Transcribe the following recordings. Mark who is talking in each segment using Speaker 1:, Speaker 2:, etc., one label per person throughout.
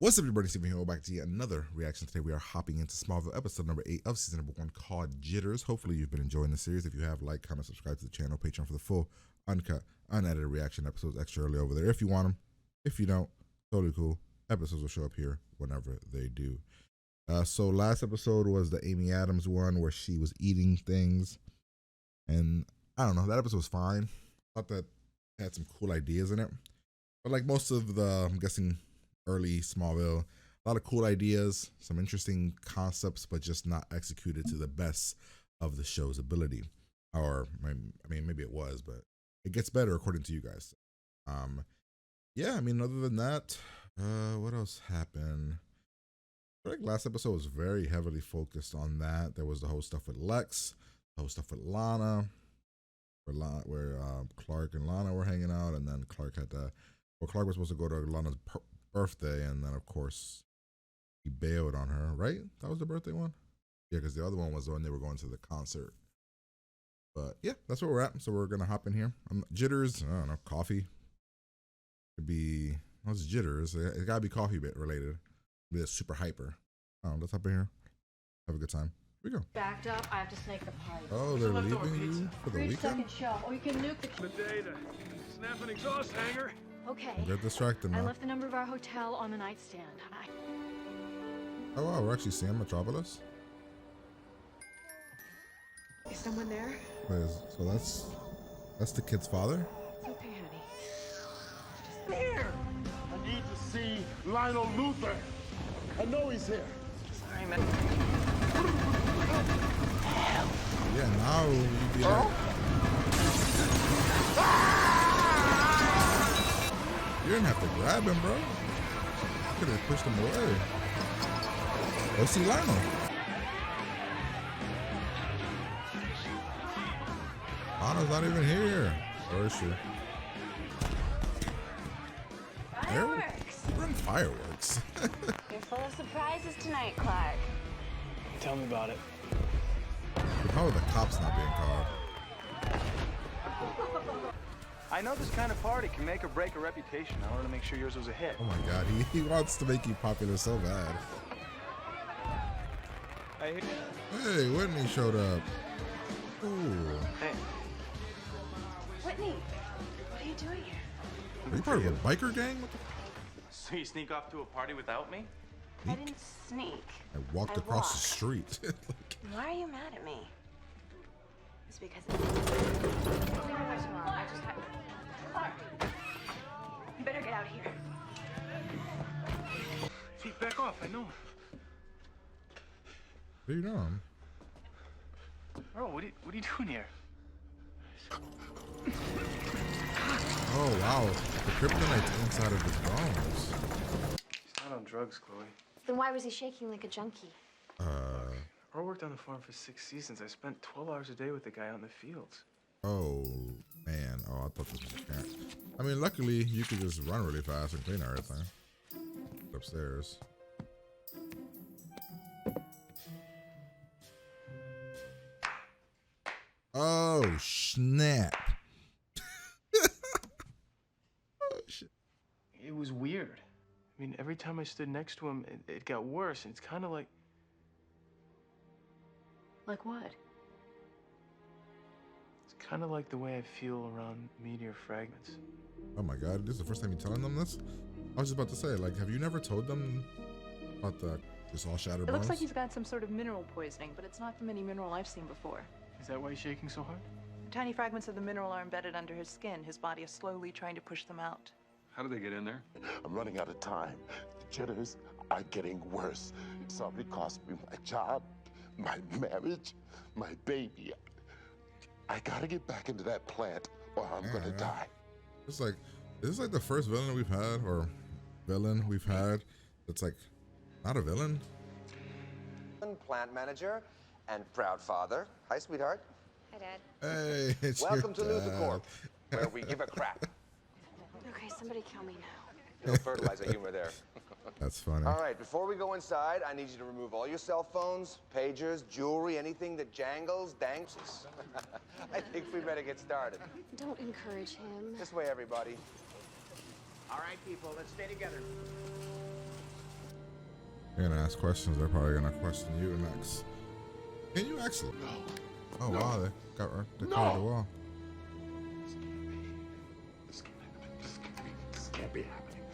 Speaker 1: What's up, everybody? Steven here. We're back to yet another reaction. Today we are hopping into Smallville episode number 8 of season number 1 called Jitters. Hopefully you've been enjoying the series. If you have, like, comment, subscribe to the channel, Patreon for the full, uncut, unedited reaction episodes extra early over there if you want them. If you don't, totally cool. Episodes will show up here whenever they do. So last episode was the Amy Adams one where she was eating things. And I don't know, that episode was fine. I thought that it had some cool ideas in it. But like most of the, I'm guessing, early Smallville, a lot of cool ideas, some interesting concepts, but just not executed to the best of the show's ability. Or I mean, maybe it was, but it gets better according to you guys. Yeah, I mean, other than that, what else happened? I feel like last episode was very heavily focused on that. There was the whole stuff with Lex, the whole stuff with Lana, where Clark and Lana were hanging out, and then Clark had to, well, Clark was supposed to go to Lana's birthday, and then of course he bailed on her, right? That was the birthday one? Yeah, because the other one was when they were going to the concert. But yeah, that's where we're at. So we're gonna hop in here. Jitters, I don't know, coffee. Could be, what's jitters? It gotta be coffee bit related. Be a super hyper. Oh, let's hop in here. Have a good time. Here we go.
Speaker 2: Backed up, I have to snake the pipe.
Speaker 1: Oh, they're leaving you for the weekend?
Speaker 2: Second show, or you can nuke the
Speaker 3: day to snap an exhaust hanger.
Speaker 2: Okay.
Speaker 1: Don't get distracted
Speaker 2: I
Speaker 1: now.
Speaker 2: left the number of our hotel on the nightstand.
Speaker 1: Oh wow, we're actually seeing Metropolis.
Speaker 2: Is someone there?
Speaker 1: So that's the kid's father?
Speaker 2: It's okay, honey.
Speaker 3: Here! I need to see Lionel Luther. I know he's here.
Speaker 2: Sorry, man.
Speaker 1: Yeah, now you'd be like, you didn't have to grab him, bro. You could have pushed him away. Go see Lionel. Lana's not even here. Where is she?
Speaker 2: Fireworks!
Speaker 1: Run fireworks.
Speaker 4: You're full of surprises tonight, Clark.
Speaker 3: Tell me about it.
Speaker 1: Probably the cops not being called.
Speaker 5: I know this kind of party can make or break a reputation. I wanted to make sure yours was a hit.
Speaker 1: Oh my god, he wants to make you popular so bad. Hey, Whitney showed up. Ooh.
Speaker 5: Hey,
Speaker 4: Whitney, what are you doing here?
Speaker 1: Are you part of a biker gang? What the
Speaker 5: so you sneak off to a party without me?
Speaker 4: I didn't sneak.
Speaker 1: I walked
Speaker 4: I
Speaker 1: across the
Speaker 4: walked.
Speaker 1: street. Like,
Speaker 4: Why are you mad at me? It's because Clark, you better get out of here.
Speaker 5: Feet back off, I know.
Speaker 1: what are you doing?
Speaker 5: Bro, what are you doing here?
Speaker 1: Oh wow, the kryptonite's inside of his bones.
Speaker 5: He's not on drugs, Chloe.
Speaker 4: Then why was he shaking like a junkie?
Speaker 5: Earl worked on the farm for 6 seasons. I spent 12 hours a day with the guy out in the fields.
Speaker 1: Oh man, oh I thought this was a cat. I mean, luckily you could just run really fast and clean everything. Upstairs. Oh snap! Oh shit!
Speaker 5: It was weird. I mean, every time I stood next to him, it got worse. And it's kind of like...
Speaker 2: Like what?
Speaker 5: It's kind of like the way I feel around meteor fragments.
Speaker 1: Oh my god, this is the first time you're telling them this? I was just about to say, like, have you never told them about the just all shattered
Speaker 6: It
Speaker 1: bones?
Speaker 6: looks like he's got some sort of mineral poisoning, but it's not from any mineral I've seen before.
Speaker 5: Is that why he's shaking so hard?
Speaker 6: Tiny fragments of the mineral are embedded under his skin. His body is slowly trying to push them out.
Speaker 3: How did they get in there?
Speaker 7: I'm running out of time. The jitters are getting worse. Somebody cost me my job, my marriage, my baby. I gotta get back into that plant or I'm gonna die.
Speaker 1: It's like, is this like the first villain we've had, or villain we've had that's like not a villain?
Speaker 8: Plant manager and proud father. Hi, sweetheart.
Speaker 4: Hi, Dad.
Speaker 1: Hey, it's
Speaker 8: Welcome to
Speaker 1: your
Speaker 8: Luther
Speaker 1: dad.
Speaker 8: Corp, where we give a crap.
Speaker 4: Okay, somebody kill me now.
Speaker 8: No fertilizer humor there.
Speaker 1: That's funny.
Speaker 8: All right, before we go inside, I need you to remove all your cell phones, pagers, jewelry, anything that jangles, dances. I think we better get started.
Speaker 4: Don't encourage him.
Speaker 8: This way, everybody.
Speaker 9: All right, people, let's stay together.
Speaker 1: You're gonna ask questions. They're probably gonna question you next. Can you actually?
Speaker 3: No.
Speaker 1: Oh
Speaker 3: No.
Speaker 1: wow, they got they
Speaker 3: No.
Speaker 1: covered the wall.
Speaker 3: This can't be happening.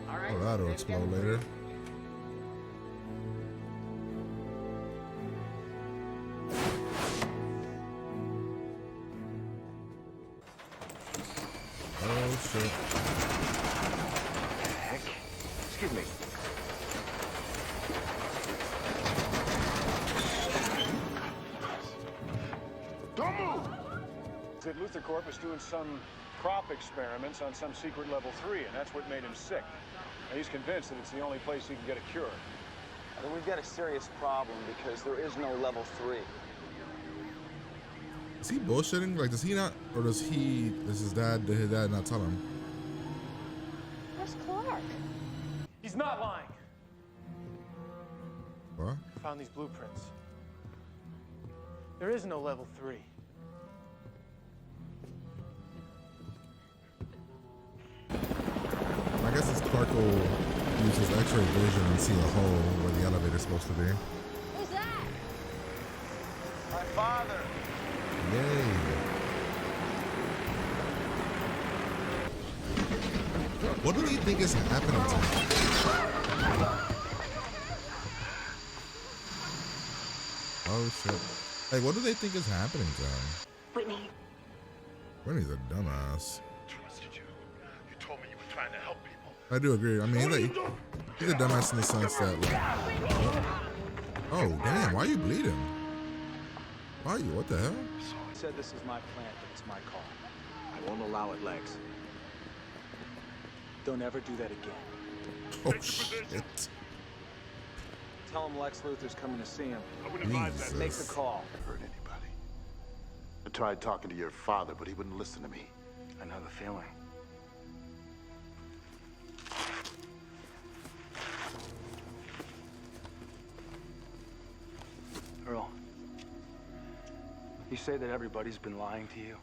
Speaker 1: Oh, that'll explode later. Oh shit.
Speaker 8: Heck? Excuse me.
Speaker 3: Don't move!
Speaker 9: That Luther Corp was doing some crop experiments on some secret level 3, and that's what made him sick. And he's convinced that it's the only place he can get a cure.
Speaker 10: Then we've got a serious problem because there is no level 3.
Speaker 1: Is he bullshitting? Like, does he not, or does he? Does his dad? Did his dad not tell him?
Speaker 2: Where's Clark?
Speaker 5: He's not lying.
Speaker 1: What?
Speaker 5: I found these blueprints. There is no level 3.
Speaker 1: I guess it's Clark will use his X-ray vision and see a hole where the elevator's supposed to be.
Speaker 2: Who's that?
Speaker 10: My father!
Speaker 1: Yay! What do they think is happening to him? Oh shit! Like, what do they think is happening to him?
Speaker 2: Whitney.
Speaker 1: Whitney's a dumbass.
Speaker 3: Trusted you. You told me you were trying to help people.
Speaker 1: I do agree. I mean, he's a dumbass in the sense that, like, oh damn, why are you bleeding? Why are you? What the hell?
Speaker 10: He said this is my plant, but it's my call. I won't allow it, Lex. Don't ever do that again.
Speaker 1: Oh shit!
Speaker 10: Tell him Lex Luthor's coming to see him.
Speaker 3: I wouldn't advise that.
Speaker 10: Make the call.
Speaker 7: Hurt anybody. I tried talking to your father, but he wouldn't listen to me.
Speaker 8: I know the feeling. Earl, you say that everybody's been lying to you.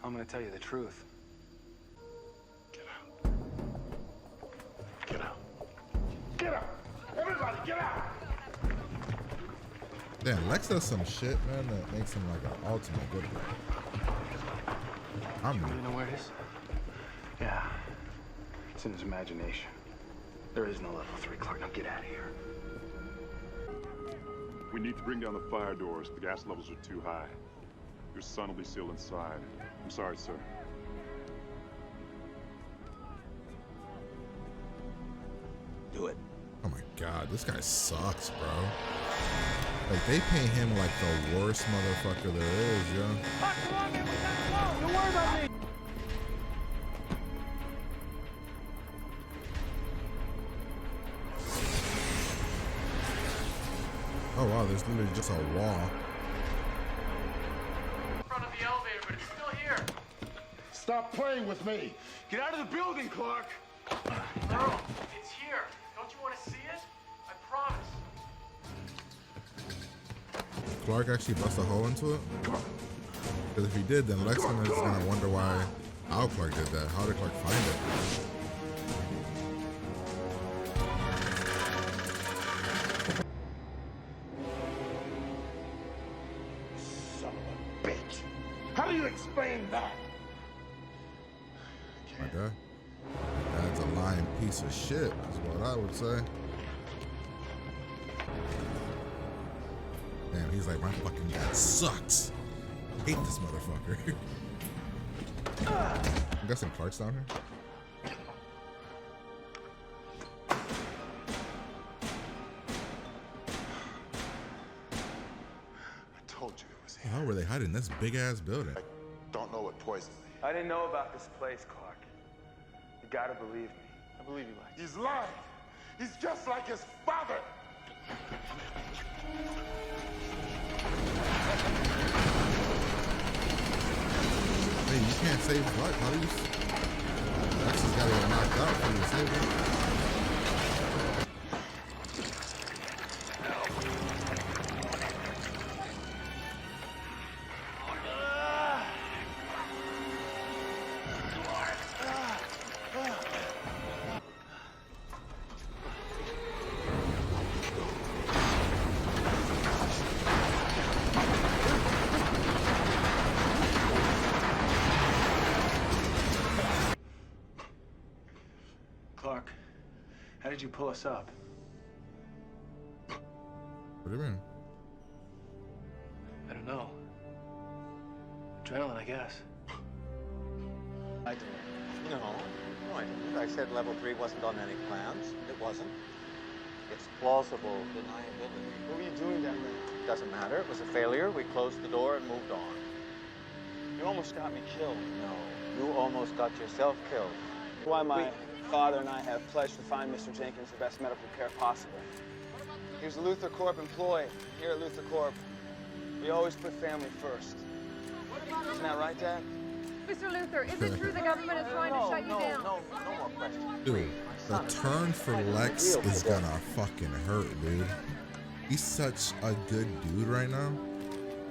Speaker 8: I'm gonna tell you the truth.
Speaker 3: Get out. Get out. Get out! Everybody, get out!
Speaker 1: Damn, Lex does some shit, man, that makes him like an ultimate good guy. I'm
Speaker 5: You know where it is?
Speaker 8: Yeah. It's in his imagination. There is no level 3, Clark. Now get out of here.
Speaker 3: We need to bring down the fire doors. The gas levels are too high. Your son will be sealed inside. I'm sorry, sir.
Speaker 10: Do it.
Speaker 1: Oh my god, this guy sucks, bro. Like, they paint him like the worst motherfucker there is, yo.
Speaker 5: Don't worry about me!
Speaker 1: Oh wow, there's literally just a wall.
Speaker 5: In front of the elevator, but it's still here.
Speaker 3: Stop playing with me!
Speaker 5: Get out of the building, Clark! Earl, it's here. Don't you want to see it? I promise.
Speaker 1: Clark actually bust a hole into it? Because if he did, then Lex is gonna wonder how Clark did that. How did Clark find it?
Speaker 3: Son of a bitch! How do you explain that?
Speaker 1: My God. That's a lying piece of shit, is what I would say. Damn, he's like, my fucking dad sucks. I hate this motherfucker. I'm guessing Clark's down here.
Speaker 7: I told you it was him.
Speaker 1: How were they hiding in this big ass building?
Speaker 7: I don't know what poisoned me.
Speaker 8: I didn't know about this place, Clark. You gotta believe me.
Speaker 5: I believe you, Lex.
Speaker 3: He's lying. He's just like his father.
Speaker 1: Hey, you can't save Clark. How do you? Lex has got to get knocked out for you to save him.
Speaker 5: How did you pull us up?
Speaker 1: What do you mean?
Speaker 5: I don't know. Adrenaline, I guess.
Speaker 10: I did. No, I didn't. I said level 3 wasn't on any plans. It wasn't. It's plausible deniability.
Speaker 5: What were you doing down there?
Speaker 10: Doesn't matter. It was a failure. We closed the door and moved on.
Speaker 5: You almost got me killed.
Speaker 10: No, you almost got yourself killed.
Speaker 5: Why my father and I have pledged to find Mr. Jenkins the best medical care possible. He was a Luther Corp employee. Here at Luther Corp, we always put family first. Isn't that right, Dad?
Speaker 2: Mr. Luther, is it true the government is trying to shut you down?
Speaker 10: No more questions.
Speaker 1: Dude, the turn for Lex is gonna fucking hurt, dude. He's such a good dude right now.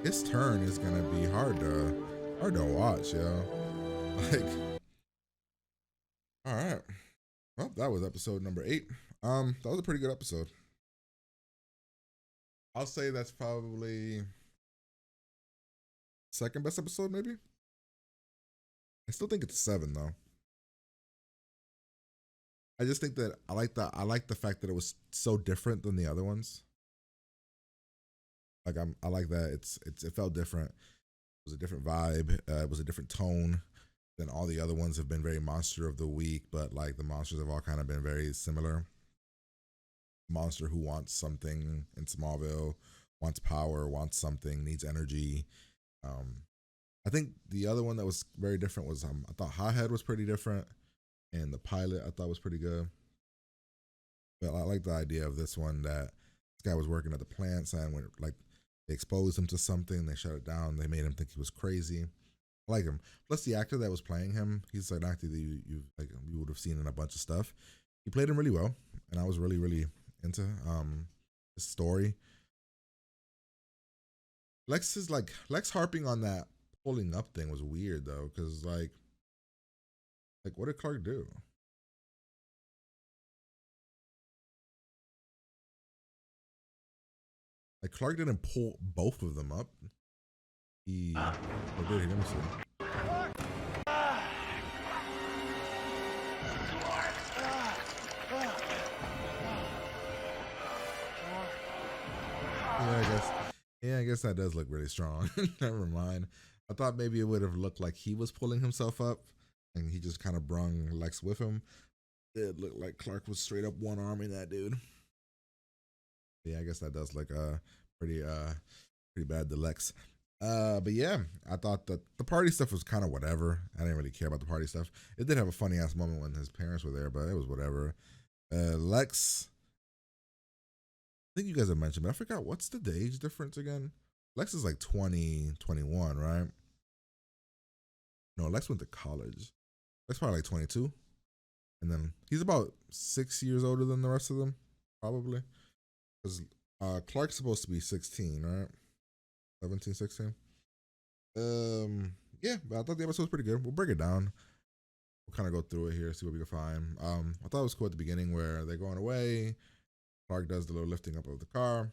Speaker 1: His turn is gonna be hard to watch, yo. Like, all right. Well, that was episode number 8. That was a pretty good episode. I'll say that's probably second best episode, maybe. I still think it's 7 though. I just think that I like the fact that it was so different than the other ones. Like I like that it felt different. It was a different vibe. It was a different tone than all the other ones have been very monster of the week, but like the monsters have all kind of been very similar. Monster who wants something in Smallville, wants power, wants something, needs energy. I think the other one that was very different was I thought Hothead was pretty different, and the pilot I thought was pretty good. But I like the idea of this one that this guy was working at the plants, and when like they exposed him to something, they shut it down, they made him think he was crazy. I like him. Plus the actor that was playing him, he's an actor that you would have seen in a bunch of stuff. He played him really well, and I was really into his story. Lex harping on that pulling up thing was weird though, because like what did Clark do? Like Clark didn't pull both of them up. He or did he? Let me see. I guess that does look really strong. Never mind. I thought maybe it would have looked like he was pulling himself up and he just kind of brung Lex with him. It looked like Clark was straight up one arming that dude. Yeah, I guess that does look pretty bad to Lex. But yeah, I thought that the party stuff was kind of whatever. I didn't really care about the party stuff. It did have a funny ass moment when his parents were there, but it was whatever. Lex, I think you guys have mentioned, but I forgot what's the age difference again. Lex is like 20, 21, right? No, Lex went to college. Lex probably like 22. And then he's about 6 years older than the rest of them, probably. Because Clark's supposed to be 16, right? 17, 16. Yeah, but I thought the episode was pretty good. We'll break it down. We'll kind of go through it here, see what we can find. I thought it was cool at the beginning where they're going away. Clark does the little lifting up of the car.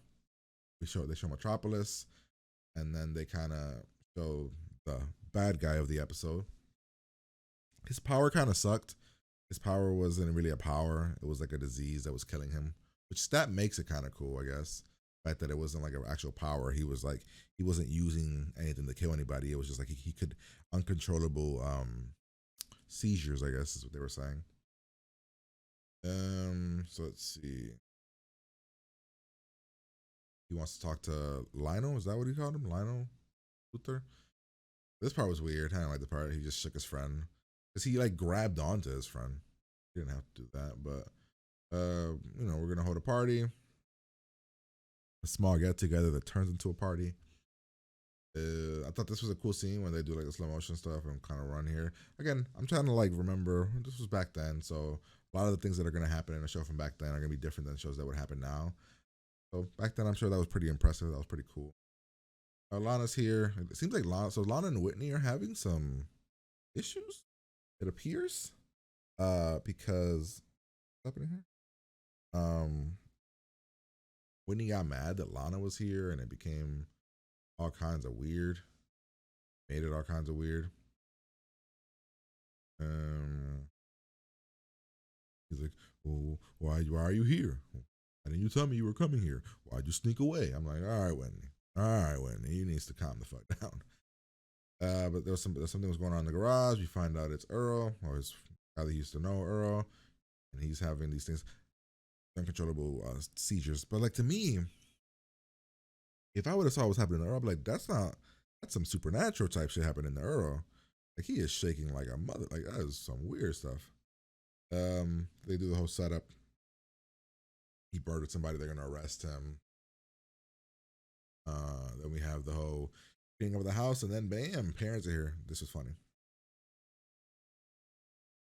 Speaker 1: They show Metropolis, and then they kind of show the bad guy of the episode. His power kind of sucked. His power wasn't really a power. It was like a disease that was killing him, which that makes it kind of cool, I guess. The fact that it wasn't like an actual power. He wasn't using anything to kill anybody. It was just like he could uncontrollable seizures, I guess is what they were saying. So let's see. He wants to talk to Lionel. Is that what he called him? Lionel Luther? This part was weird. I didn't like the part he just shook his friend. Because he like grabbed onto his friend. He didn't have to do that. But, we're going to hold a party. A small get together that turns into a party. I thought this was a cool scene when they do like the slow motion stuff and kind of run here. Again, I'm trying to like remember, this was back then. So a lot of the things that are going to happen in a show from back then are going to be different than shows that would happen now. So back then, I'm sure that was pretty impressive. That was pretty cool. Lana's here. It seems like Lana and Whitney are having some issues. It appears, because what's happening here? Whitney got mad that Lana was here, and it became all kinds of weird. Made it all kinds of weird. He's like, well, why are you here? Why didn't you tell me you were coming here? Why'd you sneak away? I'm like, all right, Whitney, he needs to calm the fuck down. But there's something was going on in the garage. We find out it's Earl, or his father used to know Earl, and he's having these things, uncontrollable seizures. But like, to me, if I would have saw what's happening to Earl, I'd be like, that's some supernatural type shit happening to Earl. Like, he is shaking like a mother. Like, that is some weird stuff. They do the whole setup. He murdered somebody, they're gonna arrest him. Then we have the whole cleaning of the house, and then bam, parents are here. This was funny.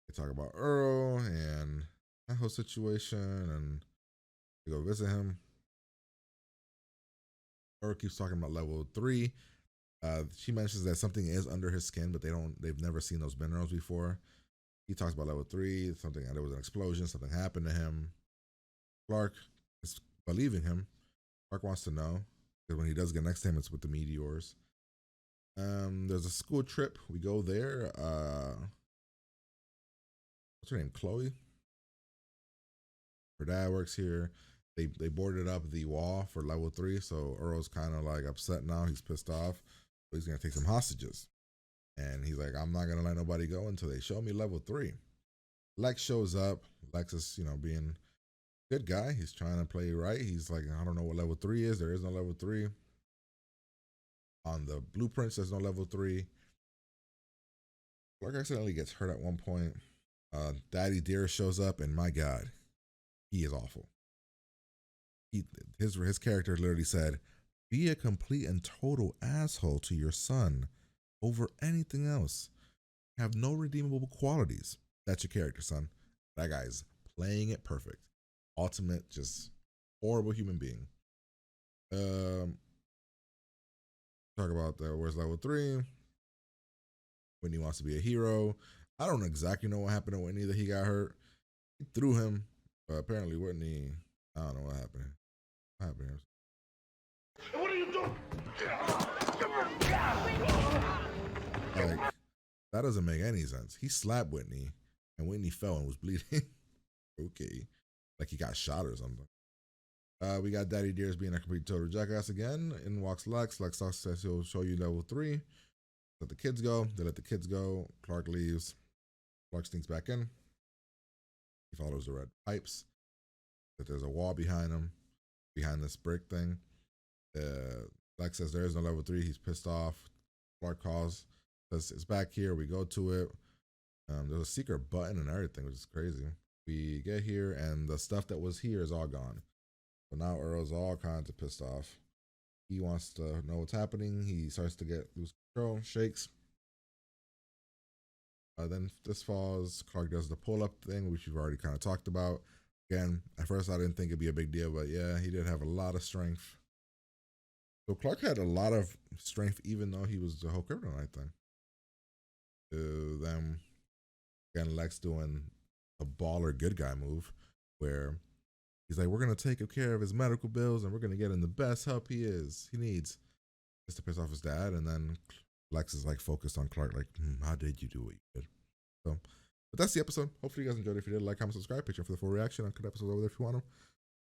Speaker 1: They talk about Earl and that whole situation, and they go visit him. Earl keeps talking about level 3. She mentions that something is under his skin, but they've never seen those minerals before. He talks about level 3, there was an explosion, something happened to him. Clark is believing him. Clark wants to know, because when he does get next to him, it's with the meteors. There's a school trip. We go there. What's her name? Chloe. Her dad works here. They boarded up the wall for level 3, so Earl's kind of like upset now. He's pissed off. But he's gonna take some hostages, and he's like, I'm not gonna let nobody go until they show me level 3. Lex shows up. Lex is, being a good guy. He's trying to play right. He's like, I don't know what level 3 is. There is no level 3. On the blueprints, there's no level 3. Clark accidentally gets hurt at one point. Daddy Dearest shows up, and my God, he is awful. His character literally said, be a complete and total asshole to your son over anything else. Have no redeemable qualities. That's your character, son. That guy's playing it perfect. Ultimate, just horrible human being. Talk about where's level 3. Whitney wants to be a hero. I don't exactly know what happened to Whitney that he got hurt. He threw him, but apparently Whitney, I don't know what happened. What happened?
Speaker 4: What are you doing?
Speaker 1: Like, that doesn't make any sense. He slapped Whitney, and Whitney fell and was bleeding. Okay, like he got shot or something. We got Daddy Dearest being a complete total jackass again. In walks Lex. Lex says he'll show you level 3. Let the kids go. They let the kids go. Clark leaves. Clark sneaks back in. He follows the red pipes. That there's a wall behind him, behind this brick thing. Lex says there is no level 3. He's pissed off. Clark calls, says it's back here. We go to it. There's a secret button and everything, which is crazy. We get here, and the stuff that was here is all gone. So now Earl's all kinds of pissed off. He wants to know what's happening. He starts to lose control, shakes. Then this falls. Clark does the pull-up thing, which we've already kind of talked about. Again, at first I didn't think it'd be a big deal, but yeah, he did have a lot of strength. So Clark had a lot of strength, even though he was the whole kryptonite thing. Then again, Lex doing a baller good guy move, where he's like, we're going to take care of his medical bills, and we're going to get him the best help he needs, just to piss off his dad. And then Lex is like focused on Clark, like, how did you do what you did? So, but that's the episode. Hopefully you guys enjoyed it. If you did, like, comment, subscribe, picture for the full reaction. I'll cut episodes over there if you want them.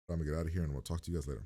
Speaker 1: But I'm going to get out of here, and we'll talk to you guys later.